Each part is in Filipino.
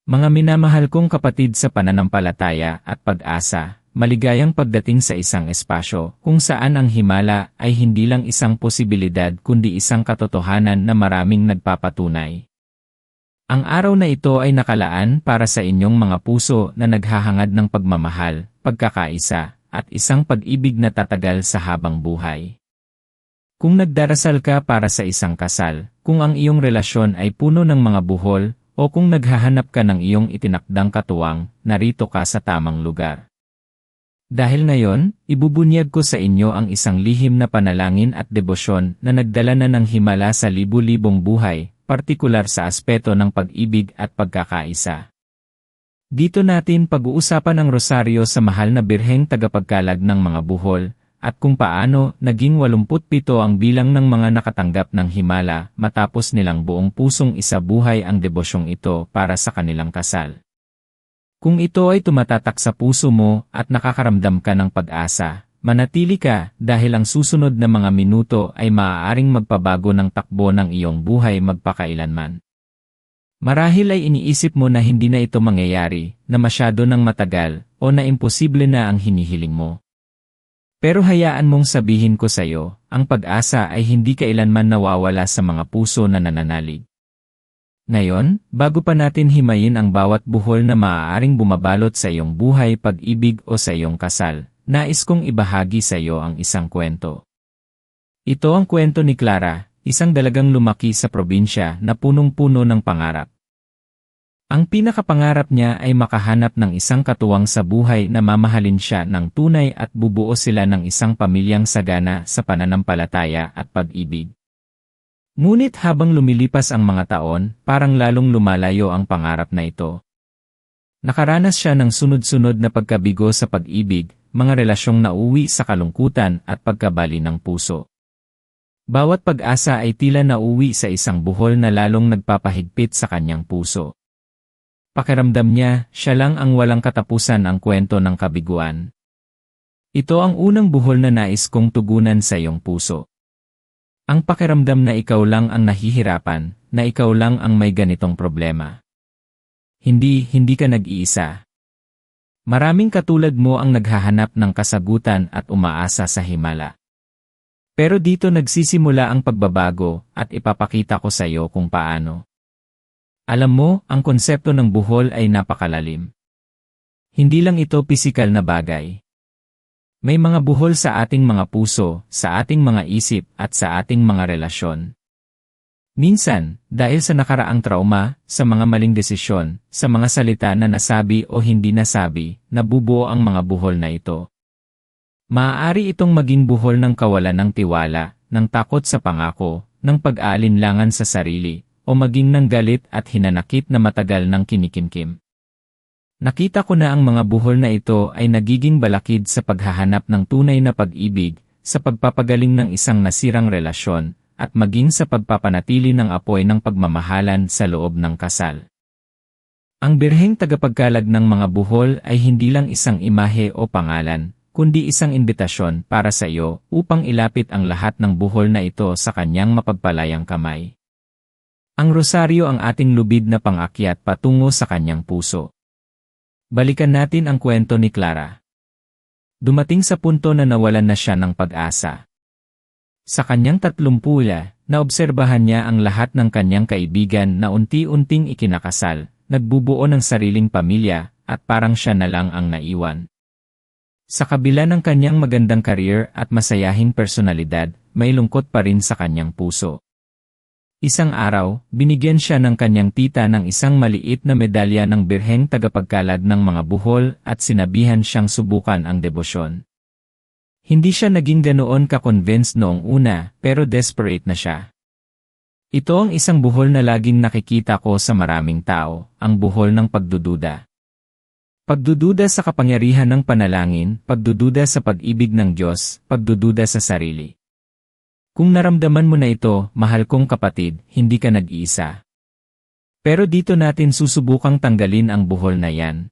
Mga minamahal kong kapatid sa pananampalataya at pag-asa, maligayang pagdating sa isang espasyo kung saan ang himala ay hindi lang isang posibilidad kundi isang katotohanan na maraming nagpapatunay. Ang araw na ito ay nakalaan para sa inyong mga puso na naghahangad ng pagmamahal, pagkakaisa, at isang pag-ibig na tatagal sa habang buhay. Kung nagdarasal ka para sa isang kasal, kung ang iyong relasyon ay puno ng mga buhol, o kung naghahanap ka ng iyong itinakdang katuwang, narito ka sa tamang lugar. Dahil ngayon, ibubunyag ko sa inyo ang isang lihim na panalangin at debosyon na nagdala na ng himala sa libu-libong buhay, partikular sa aspeto ng pag-ibig at pagkakaisa. Dito natin pag-uusapan ang rosaryo sa mahal na birheng tagapagkalag ng mga buhol, at kung paano naging 87 ang bilang ng mga nakatanggap ng himala matapos nilang buong pusong isabuhay ang debosyong ito para sa kanilang kasal. Kung ito ay tumatatak sa puso mo at nakakaramdam ka ng pag-asa, manatili ka dahil ang susunod na mga minuto ay maaaring magpabago ng takbo ng iyong buhay magpakailanman. Marahil ay iniisip mo na hindi na ito mangyayari, na masyado ng matagal, o na imposible na ang hinihiling mo. Pero hayaan mong sabihin ko sa iyo, ang pag-asa ay hindi kailanman nawawala sa mga puso na nananalig. Ngayon, bago pa natin himayin ang bawat buhol na maaaring bumabalot sa iyong buhay, pag-ibig o sa iyong kasal, nais kong ibahagi sa iyo ang isang kwento. Ito ang kwento ni Clara, isang dalagang lumaki sa probinsya na punong-puno ng pangarap. Ang pinakapangarap niya ay makahanap ng isang katuwang sa buhay na mamahalin siya ng tunay at bubuo sila ng isang pamilyang sagana sa pananampalataya at pag-ibig. Ngunit habang lumilipas ang mga taon, parang lalong lumalayo ang pangarap na ito. Nakaranas siya ng sunod-sunod na pagkabigo sa pag-ibig, mga relasyong nauwi sa kalungkutan at pagkabali ng puso. Bawat pag-asa ay tila nauwi sa isang buhol na lalong nagpapahigpit sa kanyang puso. Pakiramdam niya, siya lang ang walang katapusan ang kwento ng kabiguan. Ito ang unang buhol na nais kong tugunan sa iyong puso. Ang pakiramdam na ikaw lang ang nahihirapan, na ikaw lang ang may ganitong problema. Hindi ka nag-iisa. Maraming katulad mo ang naghahanap ng kasagutan at umaasa sa himala. Pero dito nagsisimula ang pagbabago at ipapakita ko sa iyo kung paano. Alam mo, ang konsepto ng buhol ay napakalalim. Hindi lang ito pisikal na bagay. May mga buhol sa ating mga puso, sa ating mga isip, at sa ating mga relasyon. Minsan, dahil sa nakaraang trauma, sa mga maling desisyon, sa mga salita na nasabi o hindi nasabi, nabubuo ang mga buhol na ito. Maaari itong maging buhol ng kawalan ng tiwala, ng takot sa pangako, ng pag-aalinlangan sa sarili, o maging ng galit at hinanakit na matagal ng kinikimkim. Nakita ko na ang mga buhol na ito ay nagiging balakid sa paghahanap ng tunay na pag-ibig, sa pagpapagaling ng isang nasirang relasyon, at maging sa pagpapanatili ng apoy ng pagmamahalan sa loob ng kasal. Ang birheng tagapagkalag ng mga buhol ay hindi lang isang imahe o pangalan, kundi isang imbitasyon para sa iyo upang ilapit ang lahat ng buhol na ito sa kanyang mapagpalayang kamay. Ang rosaryo ang ating lubid na pang-akyat patungo sa kanyang puso. Balikan natin ang kwento ni Clara. Dumating sa punto na nawalan na siya ng pag-asa. Sa kanyang 30, naobserbahan niya ang lahat ng kanyang kaibigan na unti-unting ikinakasal, nagbubuo ng sariling pamilya, at parang siya na lang ang naiwan. Sa kabila ng kanyang magandang career at masayahing personalidad, may lungkot pa rin sa kanyang puso. Isang araw, binigyan siya ng kanyang tita ng isang maliit na medalya ng birheng tagapagkalag ng mga buhol at sinabihan siyang subukan ang debosyon. Hindi siya naging ganoon ka-convinced noong una, pero desperate na siya. Ito ang isang buhol na laging nakikita ko sa maraming tao, ang buhol ng pagdududa. Pagdududa sa kapangyarihan ng panalangin, pagdududa sa pag-ibig ng Diyos, pagdududa sa sarili. Kung naramdaman mo na ito, mahal kong kapatid, hindi ka nag-iisa. Pero dito natin susubukang tanggalin ang buhol na yan.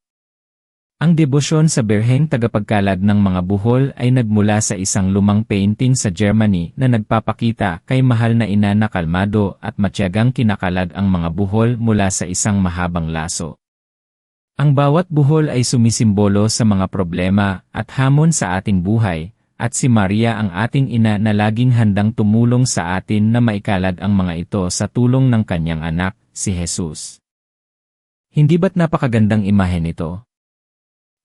Ang debosyon sa birheng tagapagkalag ng mga buhol ay nagmula sa isang lumang painting sa Germany na nagpapakita kay mahal na ina na kalmado at matyagang kinakalag ang mga buhol mula sa isang mahabang laso. Ang bawat buhol ay sumisimbolo sa mga problema at hamon sa ating buhay, at si Maria ang ating ina na laging handang tumulong sa atin na maikalad ang mga ito sa tulong ng kanyang anak, si Jesus. Hindi ba't napakagandang imahen ito?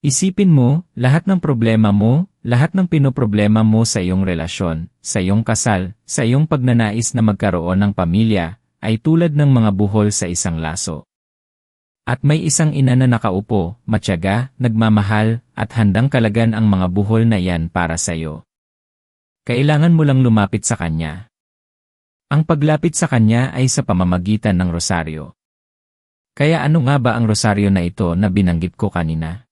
Isipin mo, lahat ng problema mo, lahat ng pinoproblema mo sa iyong relasyon, sa iyong kasal, sa iyong pagnanais na magkaroon ng pamilya, ay tulad ng mga buhol sa isang laso. At may isang ina na nakaupo, matyaga, nagmamahal, at handang kalagan ang mga buhol na iyan para sa iyo. Kailangan mo lang lumapit sa kanya. Ang paglapit sa kanya ay sa pamamagitan ng rosaryo. Kaya ano nga ba ang rosaryo na ito na binanggit ko kanina?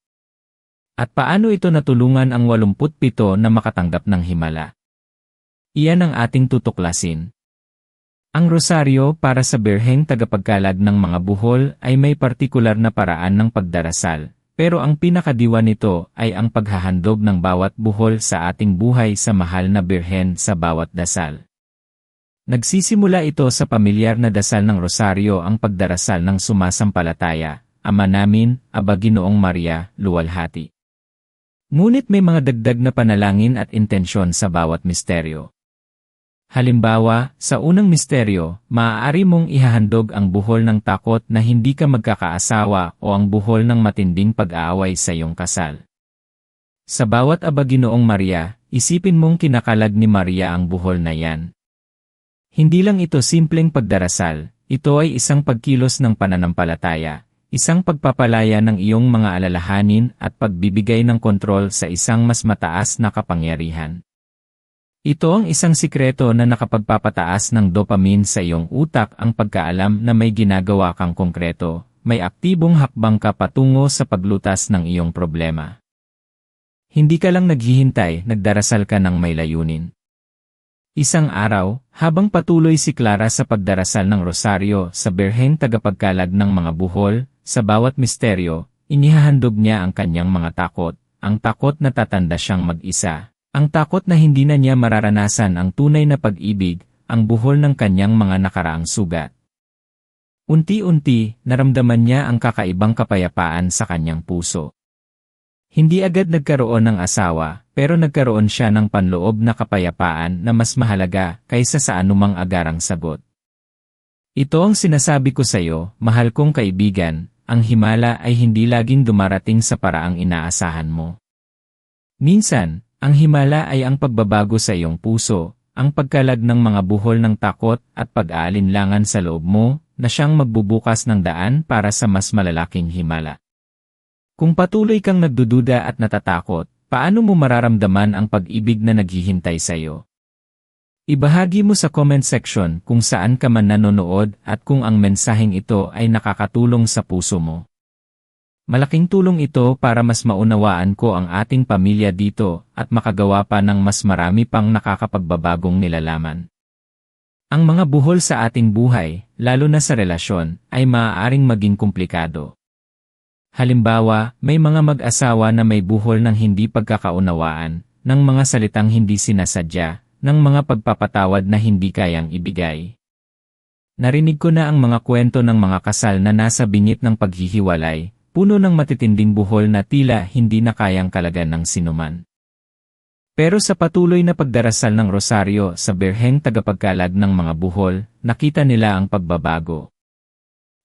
At paano ito natulungan ang 87 na makatanggap ng himala? Iyan ang ating tutuklasin. Ang rosaryo para sa Birheng tagapagkalad ng mga buhol ay may partikular na paraan ng pagdarasal, pero ang pinakadiwa nito ay ang paghahandog ng bawat buhol sa ating buhay sa mahal na Birhen sa bawat dasal. Nagsisimula ito sa pamilyar na dasal ng rosaryo, ang pagdarasal ng sumasampalataya, Ama namin, Aba Ginoong Maria, luwalhati. Ngunit may mga dagdag na panalangin at intensyon sa bawat misteryo. Halimbawa, sa unang misteryo, maaari mong ihahandog ang buhol ng takot na hindi ka magkakaasawa o ang buhol ng matinding pag-aaway sa iyong kasal. Sa bawat Aba Ginoong Maria, isipin mong kinakalag ni Maria ang buhol na yan. Hindi lang ito simpleng pagdarasal, ito ay isang pagkilos ng pananampalataya, isang pagpapalaya ng iyong mga alalahanin at pagbibigay ng kontrol sa isang mas mataas na kapangyarihan. Ito ang isang sikreto na nakapagpapataas ng dopamine sa iyong utak, ang pagkaalam na may ginagawa kang konkreto, may aktibong hakbang ka patungo sa paglutas ng iyong problema. Hindi ka lang naghihintay, nagdarasal ka ng may layunin. Isang araw, habang patuloy si Clara sa pagdarasal ng rosaryo sa Birheng tagapagkalad ng mga buhol, sa bawat misteryo, inihahandog niya ang kanyang mga takot, ang takot na tatanda siyang mag-isa. Ang takot na hindi na niya mararanasan ang tunay na pag-ibig, ang buhol ng kanyang mga nakaraang sugat. Unti-unti, naramdaman niya ang kakaibang kapayapaan sa kanyang puso. Hindi agad nagkaroon ng asawa, pero nagkaroon siya ng panloob na kapayapaan na mas mahalaga kaysa sa anumang agarang sagot. Ito ang sinasabi ko sa iyo, mahal kong kaibigan, ang himala ay hindi laging dumarating sa paraang inaasahan mo. Minsan, ang himala ay ang pagbabago sa iyong puso, ang pagkalag ng mga buhol ng takot at pag-aalinlangan sa loob mo, na siyang magbubukas ng daan para sa mas malalaking himala. Kung patuloy kang nagdududa at natatakot, paano mo mararamdaman ang pag-ibig na naghihintay sa iyo? Ibahagi mo sa comment section kung saan ka man nanonood at kung ang mensaheng ito ay nakakatulong sa puso mo. Malaking tulong ito para mas maunawaan ko ang ating pamilya dito at makagawa pa ng mas marami pang nakakapagbabagong nilalaman. Ang mga buhol sa ating buhay, lalo na sa relasyon, ay maaaring maging komplikado. Halimbawa, may mga mag-asawa na may buhol ng hindi pagkakaunawaan, ng mga salitang hindi sinasadya, ng mga pagpapatawad na hindi kayang ibigay. Narinig ko na ang mga kwento ng mga kasal na nasa bingit ng paghihiwalay, puno ng matitinding buhol na tila hindi na kayang kalagan ng sinuman. Pero sa patuloy na pagdarasal ng rosaryo sa Birheng tagapagkalad ng mga buhol, nakita nila ang pagbabago.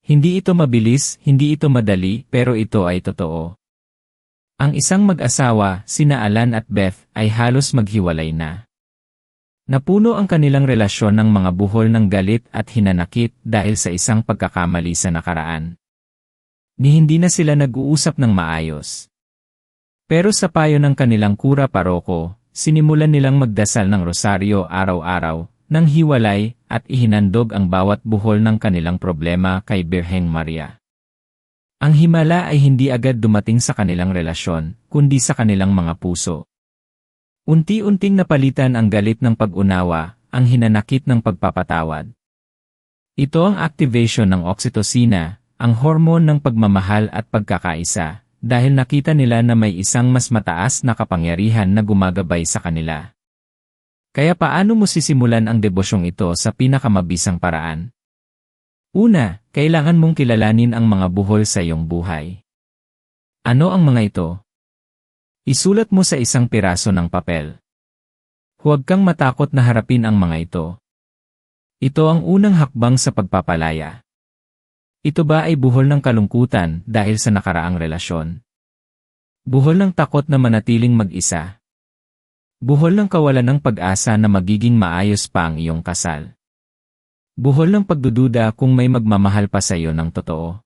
Hindi ito mabilis, hindi ito madali, pero ito ay totoo. Ang isang mag-asawa, sina Alan at Beth, ay halos maghiwalay na. Napuno ang kanilang relasyon ng mga buhol ng galit at hinanakit dahil sa isang pagkakamali sa nakaraan. Hindi na sila nag-uusap ng maayos. Pero sa payo ng kanilang kura paroko, sinimulan nilang magdasal ng rosaryo araw-araw, nang hiwalay, at ihinandog ang bawat buhol ng kanilang problema kay Birheng Maria. Ang himala ay hindi agad dumating sa kanilang relasyon, kundi sa kanilang mga puso. Unti-unting napalitan ang galit ng pag-unawa, ang hinanakit ng pagpapatawad. Ito ang activation ng oxytocin, ang hormone ng pagmamahal at pagkakaisa, dahil nakita nila na may isang mas mataas na kapangyarihan na gumagabay sa kanila. Kaya paano mo sisimulan ang debosyong ito sa pinakamabisang paraan? Una, kailangan mong kilalanin ang mga buhol sa iyong buhay. Ano ang mga ito? Isulat mo sa isang piraso ng papel. Huwag kang matakot na harapin ang mga ito. Ito ang unang hakbang sa pagpapalaya. Ito ba ay buhol ng kalungkutan dahil sa nakaraang relasyon? Buhol ng takot na manatiling mag-isa? Buhol ng kawalan ng pag-asa na magiging maayos pa ang iyong kasal? Buhol ng pagdududa kung may magmamahal pa sa iyo ng totoo?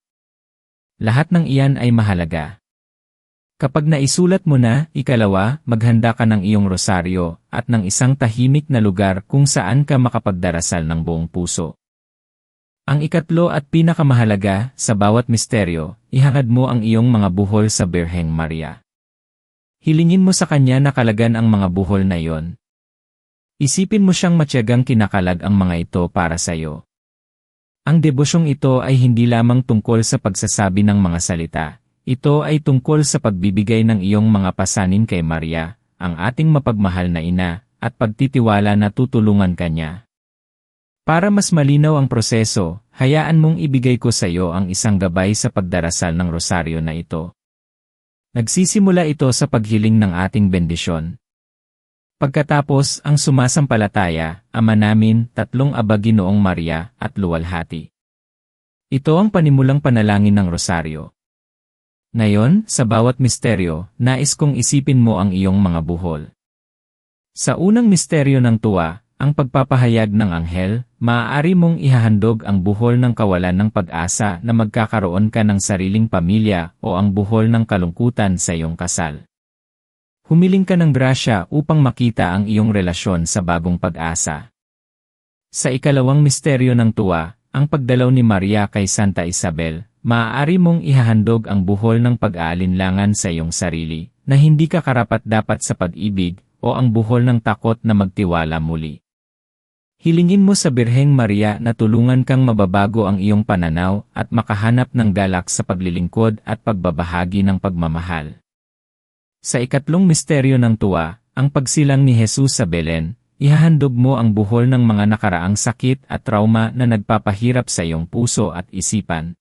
Lahat ng iyan ay mahalaga. Kapag naisulat mo na, ikalawa, maghanda ka ng iyong rosaryo at ng isang tahimik na lugar kung saan ka makapagdarasal ng buong puso. Ang ikatlo at pinakamahalaga, sa bawat misteryo, ihangad mo ang iyong mga buhol sa Birheng Maria. Hilingin mo sa kanya na kalagan ang mga buhol na iyon. Isipin mo siyang matiyagang kinakalag ang mga ito para sa iyo. Ang debosyong ito ay hindi lamang tungkol sa pagsasabi ng mga salita. Ito ay tungkol sa pagbibigay ng iyong mga pasanin kay Maria, ang ating mapagmahal na ina, at pagtitiwala na tutulungan kanya. Para mas malinaw ang proseso, hayaan mong ibigay ko sa iyo ang isang gabay sa pagdarasal ng rosaryo na ito. Nagsisimula ito sa paghiling ng ating bendisyon. Pagkatapos, ang sumasampalataya, Ama namin, tatlong Aba Ginoong Maria, at luwalhati. Ito ang panimulang panalangin ng rosaryo. Ngayon, sa bawat misteryo, nais kong isipin mo ang iyong mga buhol. Sa unang misteryo ng tuwa, ang pagpapahayag ng anghel, maaari mong ihahandog ang buhol ng kawalan ng pag-asa na magkakaroon ka ng sariling pamilya o ang buhol ng kalungkutan sa iyong kasal. Humiling ka ng grasya upang makita ang iyong relasyon sa bagong pag-asa. Sa ikalawang misteryo ng tuwa, ang pagdalaw ni Maria kay Santa Isabel, maaari mong ihahandog ang buhol ng pag-aalinlangan sa iyong sarili, na hindi ka karapat-dapat sa pag-ibig, o ang buhol ng takot na magtiwala muli. Hilingin mo sa Birheng Maria na tulungan kang mababago ang iyong pananaw at makahanap ng galak sa paglilingkod at pagbabahagi ng pagmamahal. Sa ikatlong misteryo ng tuwa, ang pagsilang ni Jesus sa Belen, ihahandog mo ang buhol ng mga nakaraang sakit at trauma na nagpapahirap sa iyong puso at isipan.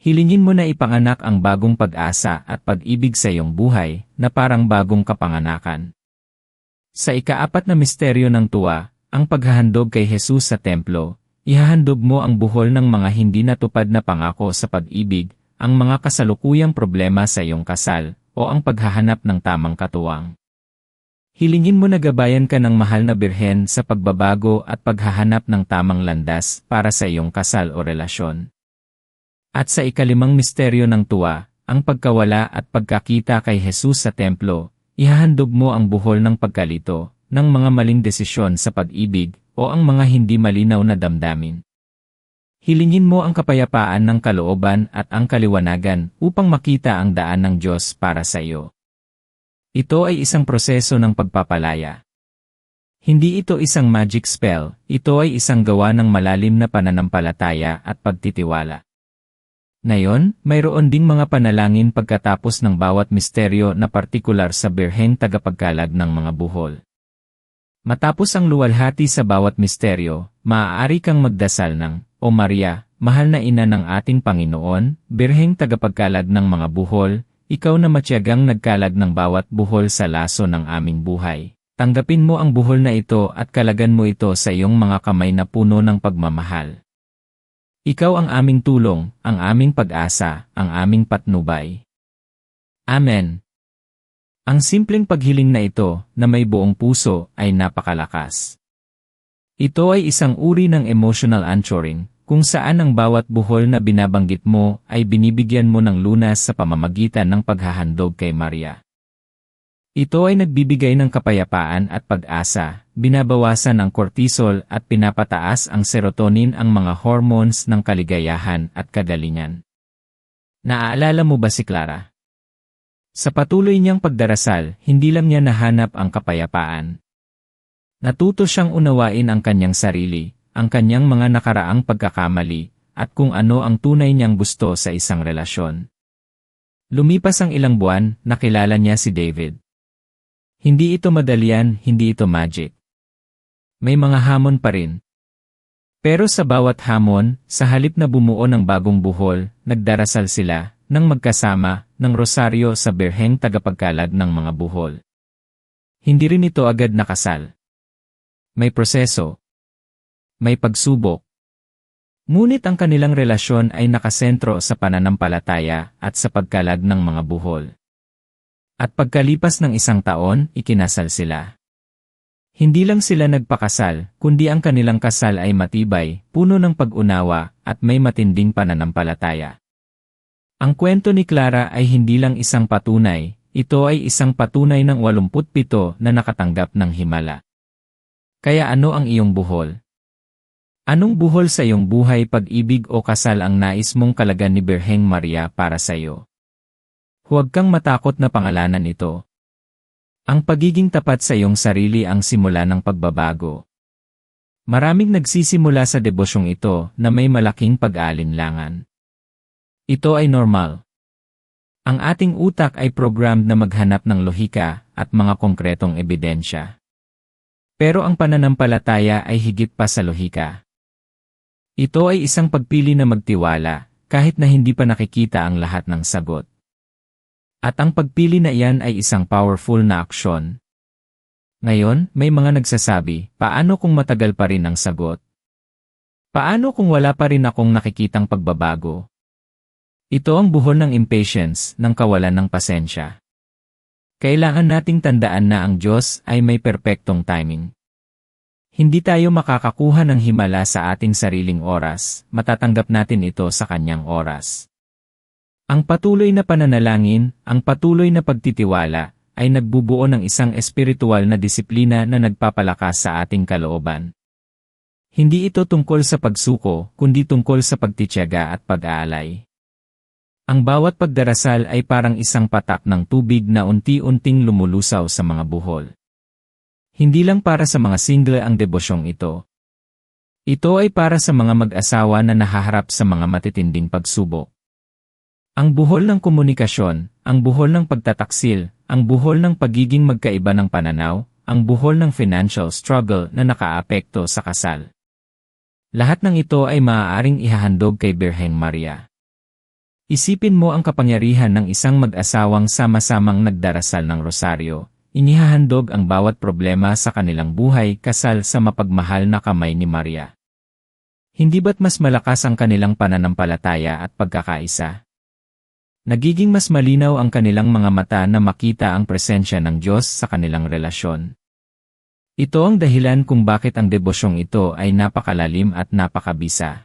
Hilingin mo na ipanganak ang bagong pag-asa at pag-ibig sa iyong buhay, na parang bagong kapanganakan. Sa ikaapat na misteryo ng tuwa, ang paghahandog kay Jesus sa templo, ihahandog mo ang buhol ng mga hindi natupad na pangako sa pag-ibig, ang mga kasalukuyang problema sa iyong kasal, o ang paghahanap ng tamang katuwang. Hilingin mo na gabayan ka ng mahal na birhen sa pagbabago at paghahanap ng tamang landas para sa iyong kasal o relasyon. At sa ikalimang misteryo ng tuwa, ang pagkawala at pagkakita kay Jesus sa templo, ihahandog mo ang buhol ng pagkalito, ng mga maling desisyon sa pag-ibig, o ang mga hindi malinaw na damdamin. Hilingin mo ang kapayapaan ng kalooban at ang kaliwanagan upang makita ang daan ng Diyos para sa iyo. Ito ay isang proseso ng pagpapalaya. Hindi ito isang magic spell, ito ay isang gawa ng malalim na pananampalataya at pagtitiwala. Ngayon, mayroon ding mga panalangin pagkatapos ng bawat misteryo na partikular sa Birheng tagapagkalag ng mga buhol. Matapos ang luwalhati sa bawat misteryo, maaari kang magdasal ng, O Maria, mahal na ina ng ating Panginoon, Birheng tagapagkalag ng mga buhol, ikaw na matiyagang nagkalag ng bawat buhol sa laso ng aming buhay. Tanggapin mo ang buhol na ito at kalagan mo ito sa iyong mga kamay na puno ng pagmamahal. Ikaw ang aming tulong, ang aming pag-asa, ang aming patnubay. Amen. Ang simpleng paghiling na ito, na may buong puso, ay napakalakas. Ito ay isang uri ng emotional anchoring, kung saan ang bawat buhol na binabanggit mo ay binibigyan mo ng lunas sa pamamagitan ng paghahandog kay Maria. Ito ay nagbibigay ng kapayapaan at pag-asa, binabawasan ang cortisol at pinapataas ang serotonin, ang mga hormones ng kaligayahan at kagalingan. Naaalala mo ba si Clara? Sa patuloy niyang pagdarasal, hindi lang niya nahanap ang kapayapaan. Natuto siyang unawain ang kanyang sarili, ang kanyang mga nakaraang pagkakamali, at kung ano ang tunay niyang gusto sa isang relasyon. Lumipas ang ilang buwan, nakilala niya si David. Hindi ito madalian, hindi ito magic. May mga hamon pa rin. Pero sa bawat hamon, sa halip na bumuo ng bagong buhol, nagdarasal sila, nang magkasama, ng rosaryo sa birheng tagapagkalag ng mga buhol. Hindi rin ito agad nakasal. May proseso. May pagsubok. Ngunit ang kanilang relasyon ay nakasentro sa pananampalataya at sa pagkalag ng mga buhol. At pagkalipas ng 1 taon, ikinasal sila. Hindi lang sila nagpakasal, kundi ang kanilang kasal ay matibay, puno ng pag-unawa, at may matinding pananampalataya. Ang kwento ni Clara ay hindi lang isang patunay, ito ay isang patunay ng 87 na nakatanggap ng himala. Kaya ano ang iyong buhol? Anong buhol sa iyong buhay, pag-ibig o kasal ang nais mong kalagan ni Birheng Maria para sa iyo? Huwag kang matakot na pangalanan ito. Ang pagiging tapat sa iyong sarili ang simula ng pagbabago. Maraming nagsisimula sa debosyong ito na may malaking pag-aalinlangan. Ito ay normal. Ang ating utak ay programmed na maghanap ng lohika at mga konkretong ebidensya. Pero ang pananampalataya ay higit pa sa lohika. Ito ay isang pagpili na magtiwala, kahit na hindi pa nakikita ang lahat ng sagot. At ang pagpili na iyan ay isang powerful na aksyon. Ngayon, may mga nagsasabi, paano kung matagal pa rin ang sagot? Paano kung wala pa rin akong nakikitang pagbabago? Ito ang buhol ng impatience, ng kawalan ng pasensya. Kailangan nating tandaan na ang Diyos ay may perpektong timing. Hindi tayo makakakuha ng himala sa ating sariling oras, matatanggap natin ito sa Kanyang oras. Ang patuloy na pananalangin, ang patuloy na pagtitiwala, ay nagbubuo ng isang espiritual na disiplina na nagpapalakas sa ating kalooban. Hindi ito tungkol sa pagsuko, kundi tungkol sa pagtitiyaga at pag-aalay. Ang bawat pagdarasal ay parang isang patak ng tubig na unti-unting lumulusaw sa mga buhol. Hindi lang para sa mga single ang debosyong ito. Ito ay para sa mga mag-asawa na nahaharap sa mga matitinding pagsubok. Ang buhol ng komunikasyon, ang buhol ng pagtataksil, ang buhol ng pagiging magkaiba ng pananaw, ang buhol ng financial struggle na nakaapekto sa kasal. Lahat ng ito ay maaaring ihahandog kay Birheng Maria. Isipin mo ang kapangyarihan ng isang mag-asawang sama-samang nagdarasal ng rosaryo, inihahandog ang bawat problema sa kanilang buhay kasal sa mapagmahal na kamay ni Maria. Hindi ba't mas malakas ang kanilang pananampalataya at pagkakaisa? Nagiging mas malinaw ang kanilang mga mata na makita ang presensya ng Diyos sa kanilang relasyon. Ito ang dahilan kung bakit ang debosyong ito ay napakalalim at napakabisa.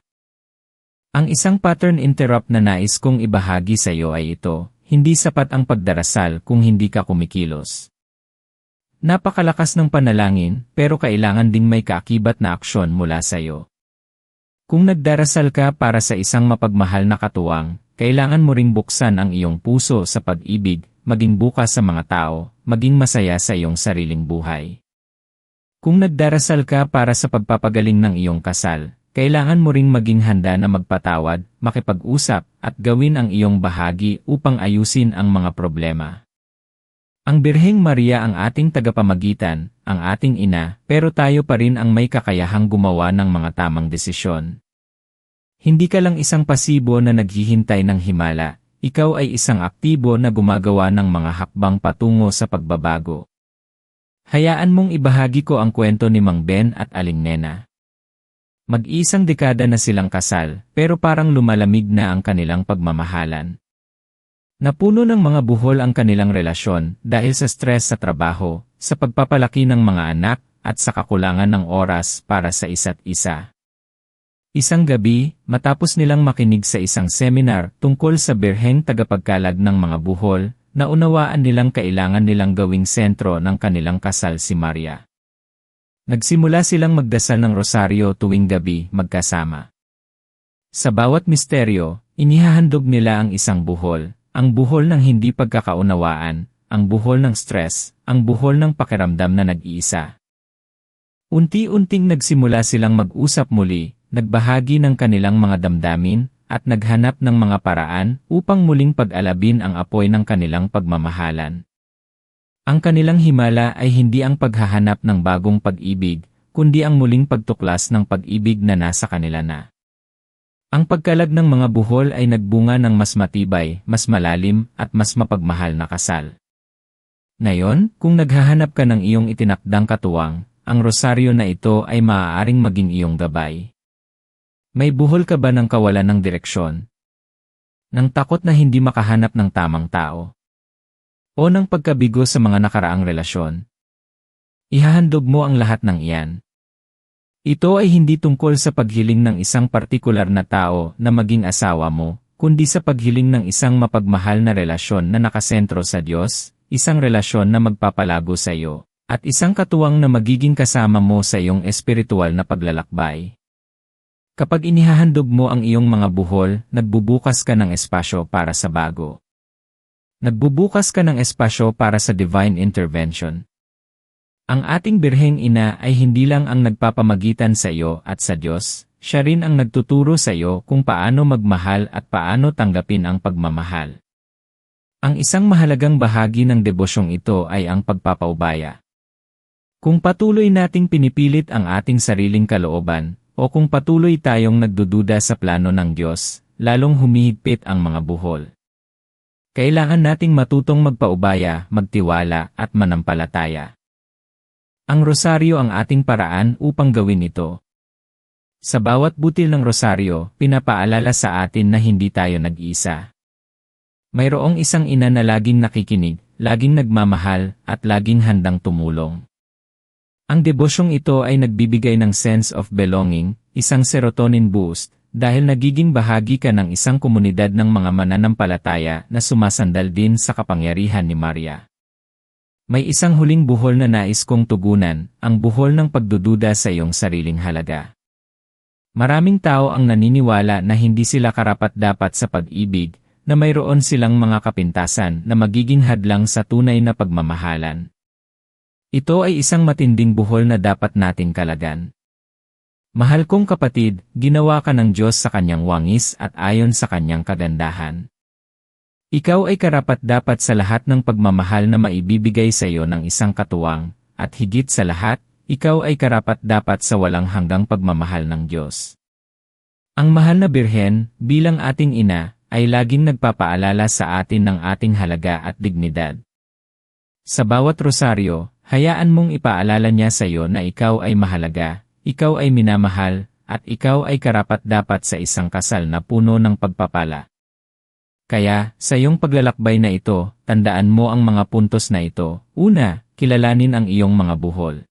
Ang isang pattern interrupt na nais kong ibahagi sa iyo ay ito, hindi sapat ang pagdarasal kung hindi ka kumikilos. Napakalakas ng panalangin, pero kailangan ding may kaakibat na aksyon mula sa iyo. Kung nagdarasal ka para sa isang mapagmahal na katuwang, kailangan mo ring buksan ang iyong puso sa pag-ibig, maging bukas sa mga tao, maging masaya sa iyong sariling buhay. Kung nagdarasal ka para sa pagpapagaling ng iyong kasal, kailangan mo ring maging handa na magpatawad, makipag-usap, at gawin ang iyong bahagi upang ayusin ang mga problema. Ang Birheng Maria ang ating tagapamagitan, ang ating ina, pero tayo pa rin ang may kakayahang gumawa ng mga tamang desisyon. Hindi ka lang isang pasibo na naghihintay ng himala, ikaw ay isang aktibo na gumagawa ng mga hakbang patungo sa pagbabago. Hayaan mong ibahagi ko ang kwento ni Mang Ben at Aling Nena. Mag-isang dekada na silang kasal, pero parang lumalamig na ang kanilang pagmamahalan. Napuno ng mga buhol ang kanilang relasyon dahil sa stress sa trabaho, sa pagpapalaki ng mga anak, at sa kakulangan ng oras para sa isa't isa. Isang gabi, matapos nilang makinig sa isang seminar tungkol sa birheng tagapagkalag ng mga buhol, naunawaan nilang kailangan nilang gawing sentro ng kanilang kasal si Maria. Nagsimula silang magdasal ng rosaryo tuwing gabi magkasama. Sa bawat misteryo, inihahandog nila ang isang buhol, ang buhol ng hindi pagkakaunawaan, ang buhol ng stress, ang buhol ng pakiramdam na nag-iisa. Unti-unting nagsimula silang mag-usap muli, nagbahagi ng kanilang mga damdamin, at naghanap ng mga paraan upang muling pag-alabin ang apoy ng kanilang pagmamahalan. Ang kanilang himala ay hindi ang paghahanap ng bagong pag-ibig, kundi ang muling pagtuklas ng pag-ibig na nasa kanila na. Ang pagkalag ng mga buhol ay nagbunga ng mas matibay, mas malalim, at mas mapagmahal na kasal. Ngayon, kung naghahanap ka ng iyong itinakdang katuwang, ang rosaryo na ito ay maaaring maging iyong gabay. May buhol ka ba ng kawalan ng direksyon? Ng takot na hindi makahanap ng tamang tao? O ng pagkabigo sa mga nakaraang relasyon? Ihahandog mo ang lahat ng iyan. Ito ay hindi tungkol sa paghiling ng isang partikular na tao na maging asawa mo, kundi sa paghiling ng isang mapagmahal na relasyon na nakasentro sa Diyos, isang relasyon na magpapalago sa iyo, at isang katuwang na magiging kasama mo sa iyong espiritual na paglalakbay. Kapag inihahandog mo ang iyong mga buhol, nagbubukas ka ng espasyo para sa bago. Nagbubukas ka ng espasyo para sa divine intervention. Ang ating Birheng Ina ay hindi lang ang nagpapamagitan sa iyo at sa Diyos, siya rin ang nagtuturo sa iyo kung paano magmahal at paano tanggapin ang pagmamahal. Ang isang mahalagang bahagi ng debosyong ito ay ang pagpapaubaya. Kung patuloy nating pinipilit ang ating sariling kalooban, o kung patuloy tayong nagdududa sa plano ng Diyos, lalong humihigpit ang mga buhol. Kailangan nating matutong magpaubaya, magtiwala, at manampalataya. Ang rosaryo ang ating paraan upang gawin ito. Sa bawat butil ng rosaryo, pinapaalala sa atin na hindi tayo nag-iisa. Mayroong isang ina na laging nakikinig, laging nagmamahal, at laging handang tumulong. Ang debosyong ito ay nagbibigay ng sense of belonging, isang serotonin boost, dahil nagiging bahagi ka ng isang komunidad ng mga mananampalataya na sumasandal din sa kapangyarihan ni Maria. May isang huling buhol na nais kong tugunan, ang buhol ng pagdududa sa iyong sariling halaga. Maraming tao ang naniniwala na hindi sila karapat-dapat sa pag-ibig, na mayroon silang mga kapintasan na magiging hadlang sa tunay na pagmamahalan. Ito ay isang matinding buhol na dapat nating kalagan. Mahal kong kapatid, ginawa ka ng Diyos sa kanyang wangis at ayon sa kanyang kagandahan. Ikaw ay karapat-dapat sa lahat ng pagmamahal na maibibigay sa iyo ng isang katuwang, at higit sa lahat, ikaw ay karapat-dapat sa walang hanggang pagmamahal ng Diyos. Ang mahal na Birhen, bilang ating ina, ay laging nagpapaalala sa atin ng ating halaga at dignidad. Sa bawat rosaryo, hayaan mong ipaalala niya sa iyo na ikaw ay mahalaga, ikaw ay minamahal, at ikaw ay karapat-dapat sa isang kasal na puno ng pagpapala. Kaya, sa iyong paglalakbay na ito, tandaan mo ang mga puntos na ito. Una, kilalanin ang iyong mga buhol.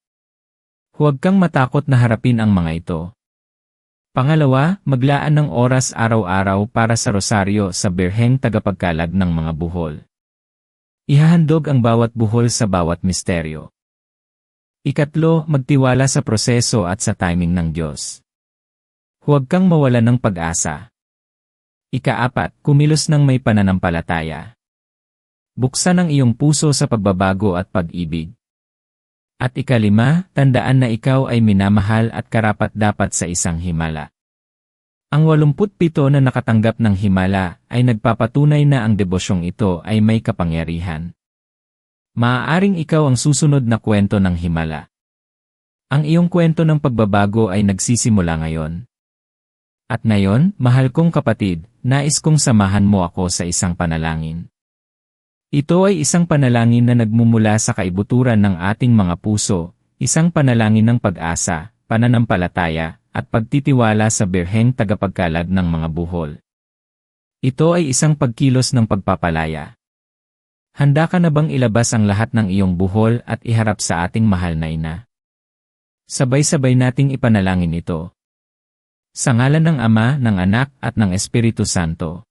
Huwag kang matakot na harapin ang mga ito. Pangalawa, maglaan ng oras araw-araw para sa rosaryo sa Birheng tagapagkalag ng mga buhol. Ihahandog ang bawat buhol sa bawat misteryo. Ikatlo, magtiwala sa proseso at sa timing ng Diyos. Huwag kang mawala ng pag-asa. Ika-apat, kumilos ng may pananampalataya. Buksan ang iyong puso sa pagbabago at pag-ibig. At ika-lima, tandaan na ikaw ay minamahal at karapat-dapat sa isang himala. Ang 87 na nakatanggap ng himala ay nagpapatunay na ang debosyong ito ay may kapangyarihan. Maaaring ikaw ang susunod na kwento ng himala. Ang iyong kwento ng pagbabago ay nagsisimula ngayon. At ngayon, mahal kong kapatid, nais kong samahan mo ako sa isang panalangin. Ito ay isang panalangin na nagmumula sa kaibuturan ng ating mga puso, isang panalangin ng pag-asa, pananampalataya, at pagtitiwala sa Birheng tagapagkalag ng mga buhol. Ito ay isang pagkilos ng pagpapalaya. Handa ka na bang ilabas ang lahat ng iyong buhol at iharap sa ating mahal na ina? Sabay-sabay nating ipanalangin ito. Sa ngalan ng Ama, ng Anak, at ng Espiritu Santo.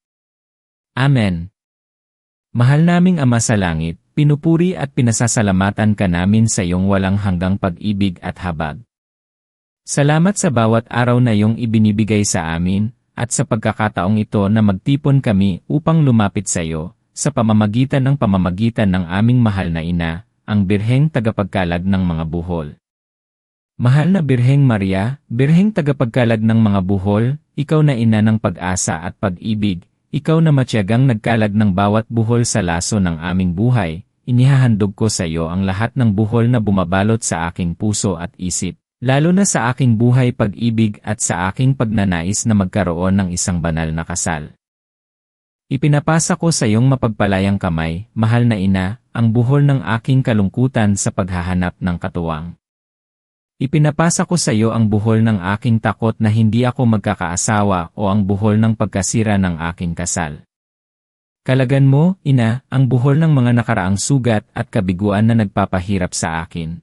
Amen. Mahal naming Ama sa langit, pinupuri at pinasasalamatan ka namin sa iyong walang hanggang pag-ibig at habag. Salamat sa bawat araw na iyong ibinibigay sa amin, at sa pagkakataong ito na magtipon kami upang lumapit sa iyo, sa pamamagitan ng aming mahal na ina, ang Birheng tagapagkalag ng mga buhol. Mahal na Birheng Maria, Birheng tagapagkalag ng mga buhol, ikaw na ina ng pag-asa at pag-ibig, ikaw na matiyagang nagkalag ng bawat buhol sa laso ng aming buhay, inihahandog ko sa iyo ang lahat ng buhol na bumabalot sa aking puso at isip, Lalo na sa aking buhay pag-ibig at sa aking pagnanais na magkaroon ng isang banal na kasal. Ipinapasa ko sa iyong mapagpalayang kamay, mahal na ina, ang buhol ng aking kalungkutan sa paghahanap ng katuwang. Ipinapasa ko sa iyo ang buhol ng aking takot na hindi ako magkakaasawa o ang buhol ng pagkasira ng aking kasal. Kalagan mo, ina, ang buhol ng mga nakaraang sugat at kabiguan na nagpapahirap sa akin.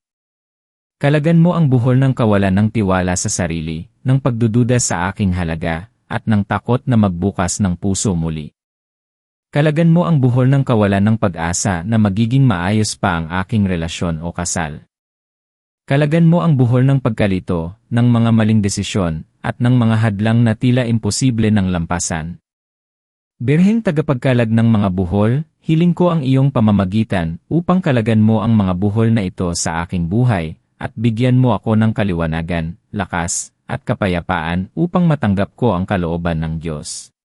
Kalagan mo ang buhol ng kawalan ng tiwala sa sarili, ng pagdududa sa aking halaga, at ng takot na magbukas ng puso muli. Kalagan mo ang buhol ng kawalan ng pag-asa na magiging maayos pa ang aking relasyon o kasal. Kalagan mo ang buhol ng pagkalito, ng mga maling desisyon, at ng mga hadlang na tila imposible ng lampasan. Birheng tagapagkalag ng mga buhol, hiling ko ang iyong pamamagitan upang kalagan mo ang mga buhol na ito sa aking buhay, at bigyan mo ako ng kaliwanagan, lakas, at kapayapaan upang matanggap ko ang kalooban ng Diyos.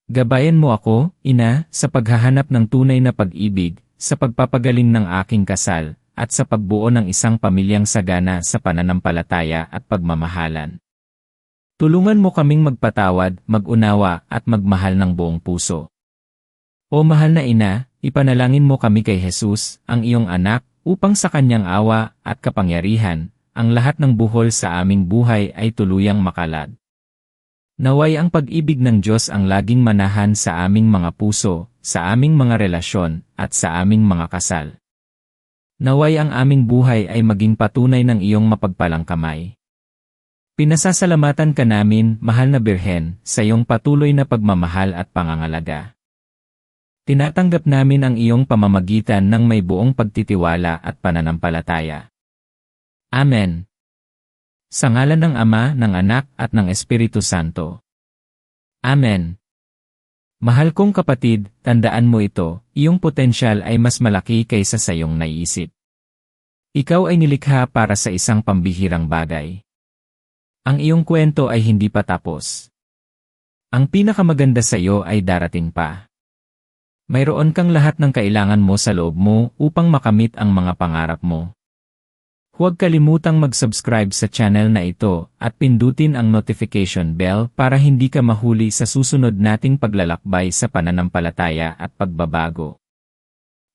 Gabayan mo ako, ina, sa paghahanap ng tunay na pag-ibig, sa pagpapagaling ng aking kasal, at sa pagbuo ng isang pamilyang sagana sa pananampalataya at pagmamahalan. Tulungan mo kaming magpatawad, mag-unawa, at magmahal ng buong puso. O mahal na ina, ipanalangin mo kami kay Jesus, ang iyong anak, upang sa kanyang awa at kapangyarihan, ang lahat ng buhol sa aming buhay ay tuluyang makalad. Naway ang pag-ibig ng Diyos ang laging manahan sa aming mga puso, sa aming mga relasyon, at sa aming mga kasal. Naway ang aming buhay ay maging patunay ng iyong mapagpalang kamay. Pinasasalamatan ka namin, mahal na Birhen, sa iyong patuloy na pagmamahal at pangangalaga. Tinatanggap namin ang iyong pamamagitan ng may buong pagtitiwala at pananampalataya. Amen. Sa ngalan ng Ama, ng Anak, at ng Espiritu Santo. Amen. Mahal kong kapatid, tandaan mo ito, iyong potensyal ay mas malaki kaysa sa iyong naiisip. Ikaw ay nilikha para sa isang pambihirang bagay. Ang iyong kwento ay hindi pa tapos. Ang pinakamaganda sa iyo ay darating pa. Mayroon kang lahat ng kailangan mo sa loob mo upang makamit ang mga pangarap mo. Huwag kalimutang mag-subscribe sa channel na ito at pindutin ang notification bell para hindi ka mahuli sa susunod nating paglalakbay sa pananampalataya at pagbabago.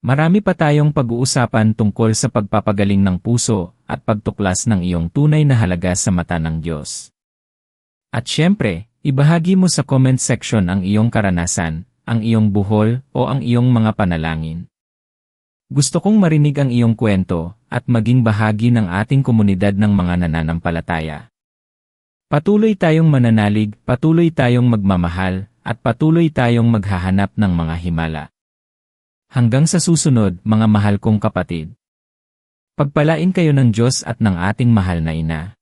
Marami pa tayong pag-uusapan tungkol sa pagpapagaling ng puso at pagtuklas ng iyong tunay na halaga sa mata ng Diyos. At syempre, ibahagi mo sa comment section ang iyong karanasan, ang iyong buhol o ang iyong mga panalangin. Gusto kong marinig ang iyong kwento at maging bahagi ng ating komunidad ng mga nananampalataya. Patuloy tayong mananalig, patuloy tayong magmamahal, at patuloy tayong maghahanap ng mga himala. Hanggang sa susunod, mga mahal kong kapatid. Pagpalain kayo ng Diyos at ng ating mahal na Ina.